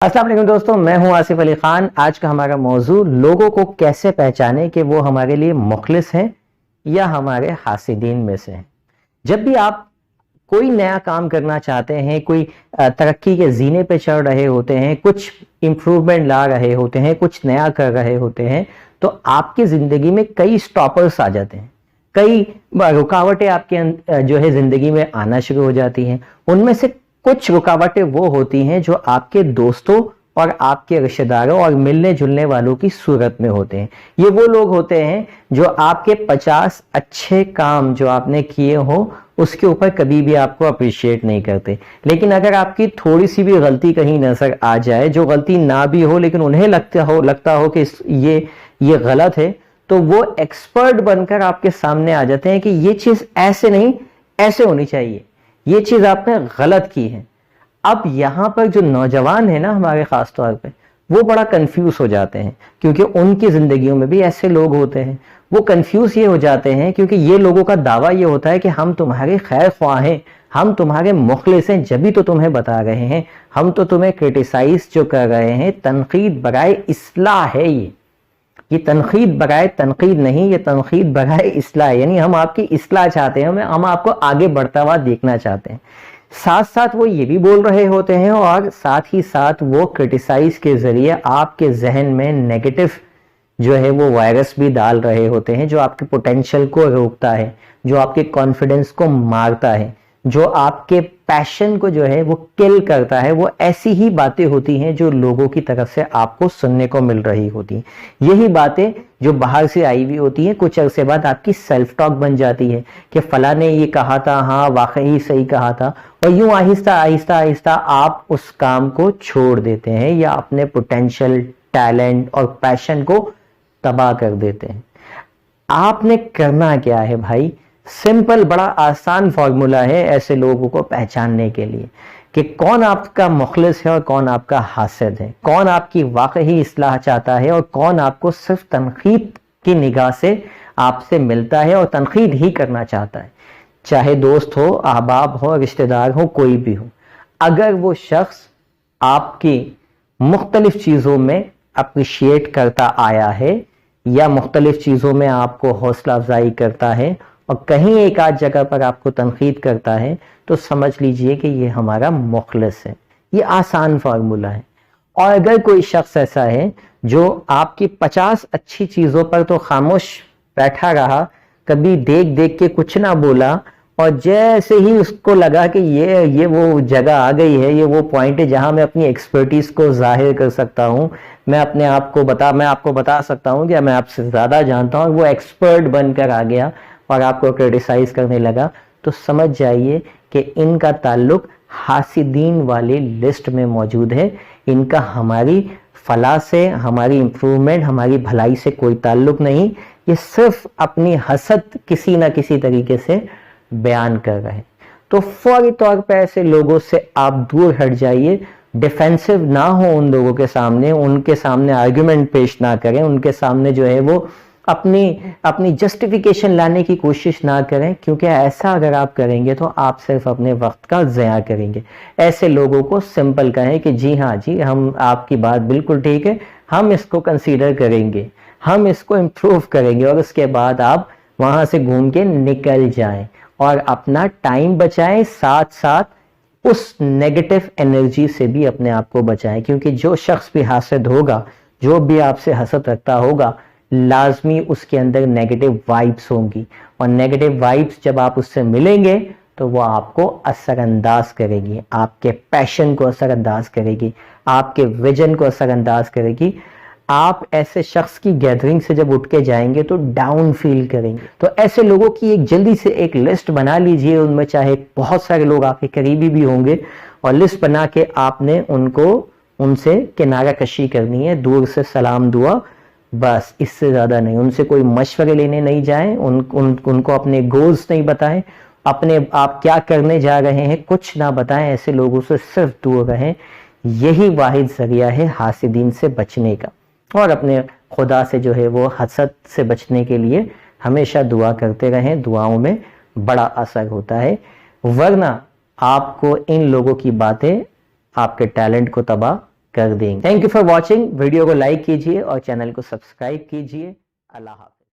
अस्सलाम वालेकुम दोस्तों, मैं हूं आसिफ अली खान। आज का हमारा मौजू लोगों को कैसे पहचाने कि वो हमारे लिए मुखलिस हैं या हमारे हासिदीन में से हैं। जब भी आप कोई नया काम करना चाहते हैं, कोई तरक्की के जीने पे चढ़ रहे होते हैं, कुछ इम्प्रूवमेंट ला रहे होते हैं, कुछ नया कर रहे होते हैं, तो आपकी जिंदगी में कई स्टॉपर्स आ जाते हैं, कई रुकावटें आपके जो है जिंदगी में आना शुरू हो जाती हैं। उनमें से कुछ रुकावटें वो होती हैं जो आपके दोस्तों और आपके रिश्तेदारों और मिलने जुलने वालों की सूरत में होते हैं। ये वो लोग होते हैं जो आपके 50 अच्छे काम जो आपने किए हो उसके ऊपर कभी भी आपको अप्रिशिएट नहीं करते, लेकिन अगर आपकी थोड़ी सी भी गलती कहीं नजर आ जाए, जो गलती ना भी हो लेकिन उन्हें लगता हो कि ये गलत है, तो वो एक्सपर्ट बनकर आपके सामने आ जाते हैं कि ये चीज ऐसे नहीं, ऐसे होनी चाहिए, ये चीज आपने गलत की है। अब यहां पर जो नौजवान है ना हमारे खास तौर पे, वो बड़ा कंफ्यूज हो जाते हैं क्योंकि उनकी जिंदगियों में भी ऐसे लोग होते हैं। वो कंफ्यूज ये हो जाते हैं क्योंकि ये लोगों का दावा ये होता है कि हम तुम्हारे खैर ख्वाह हैं, हम तुम्हारे मुखलिस हैं, जब भी तो तुम्हें बता रहे हैं, हम तो तुम्हें क्रिटिसाइज जो कर रहे हैं, तनकीद बराए इस्लाह है। ये तनकीद बराए तनकीद नहीं, ये तनकीद बराए इस्लाह, यानी हम आपकी इस्लाह चाहते हैं, हम आपको आगे बढ़ता हुआ देखना चाहते हैं। साथ साथ वो ये भी बोल रहे होते हैं और साथ ही साथ वो क्रिटिसाइज के जरिए आपके जहन में नेगेटिव जो है वो वायरस भी डाल रहे होते हैं, जो आपके पोटेंशियल को रोकता है, जो आपके कॉन्फिडेंस को मारता है, जो आपके पैशन को जो है वो किल करता है। वो ऐसी ही बातें होती हैं जो लोगों की तरफ से आपको सुनने को मिल रही होती हैं। यही बातें जो बाहर से आई हुई होती हैं, कुछ अरसे बाद आपकी सेल्फ टॉक बन जाती है कि फला ने ये कहा था, हाँ वाकई सही कहा था, और यूं आहिस्ता आहिस्ता आहिस्ता आप उस काम को छोड़ देते हैं या अपने पोटेंशियल, टैलेंट और पैशन को तबाह कर देते हैं। आपने करना क्या है भाई? सिंपल, बड़ा आसान फॉर्मूला है ऐसे लोगों को पहचानने के लिए कि कौन आपका मुखलिस है और कौन आपका हासिद है, कौन आपकी वाकई इस्लाह चाहता है और कौन आपको सिर्फ तनकीद की निगाह से आपसे मिलता है और तनकीद ही करना चाहता है। चाहे दोस्त हो, अहबाब हो, रिश्तेदार हो, कोई भी हो, अगर वो शख्स आपकी मुख्तलिफ चीज़ों में अप्रिशिएट करता आया है या मुख्तलिफ चीज़ों में आपको हौसला अफजाई करता है और कहीं एक आध जगह पर आपको तनकीद करता है, तो समझ लीजिए कि ये हमारा मुखलिस है। ये आसान फार्मूला है। और अगर कोई शख्स ऐसा है जो आपकी 50 अच्छी चीज़ों पर तो खामोश बैठा रहा, कभी देख देख के कुछ ना बोला, और जैसे ही उसको लगा कि ये वो जगह आ गई है, ये वो पॉइंट है जहां मैं अपनी एक्सपर्टीज को जाहिर कर सकता हूं, मैं आपको बता सकता हूं कि मैं आपसे ज्यादा जानता हूं, वो एक्सपर्ट बनकर आ गया और आपको क्रिटिसाइज करने लगा, तो समझ जाइए कि इनका ताल्लुक हासिदीन वाली लिस्ट में मौजूद है। इनका हमारी फलाह से, हमारी इंप्रूवमेंट, हमारी भलाई से कोई ताल्लुक नहीं। ये सिर्फ अपनी हसद किसी ना किसी तरीके से बयान कर रहे हैं। तो फौरी तौर पर ऐसे लोगों से आप दूर हट जाइए, डिफेंसिव ना हो उन लोगों के सामने, उनके सामने आर्गुमेंट पेश ना करें, उनके सामने जो है वो अपनी जस्टिफिकेशन लाने की कोशिश ना करें, क्योंकि ऐसा अगर आप करेंगे तो आप सिर्फ अपने वक्त का ज़या करेंगे। ऐसे लोगों को सिंपल कहें कि जी हाँ जी, हम आपकी बात बिल्कुल ठीक है, हम इसको कंसीडर करेंगे, हम इसको इम्प्रूव करेंगे, और उसके बाद आप वहाँ से घूम के निकल जाएं और अपना टाइम बचाएं, साथ साथ उस नेगेटिव एनर्जी से भी अपने आप को बचाएं। क्योंकि जो शख्स भी हासिद होगा, जो भी आपसे हसद रखता होगा, लाजमी उसके अंदर नेगेटिव वाइब्स होंगी, और नेगेटिव वाइब्स जब आप उससे मिलेंगे तो वो आपको असरअंदाज करेगी, आपके पैशन को असरअंदाज करेगी, आपके विजन को असरअंदाज करेगी। आप ऐसे शख्स की गैदरिंग से जब उठ के जाएंगे तो डाउन फील करेंगे। तो ऐसे लोगों की एक जल्दी से एक लिस्ट बना लीजिए, उनमें चाहे बहुत सारे लोग आपके करीबी भी होंगे, और लिस्ट बना के आपने उनसे किनारा कशी करनी है, दूर से सलाम दुआ, बस, इससे ज्यादा नहीं। उनसे कोई मशवरे लेने नहीं जाएं, उनको अपने गोल्स नहीं बताएं, अपने आप क्या करने जा रहे हैं कुछ ना बताएं। ऐसे लोगों से सिर्फ दूर रहें। यही वाहिद जरिया है हासिदीन से बचने का। और अपने खुदा से जो है वो हसद से बचने के लिए हमेशा दुआ करते रहें, दुआओं में बड़ा असर होता है। वरना आपको इन लोगों की बातें आपके टैलेंट को तबाह کر دیں گے. Thank you for watching. Video کو لائک کیجئے اور چینل کو سبسکرائب کیجئے. اللہ حافظ.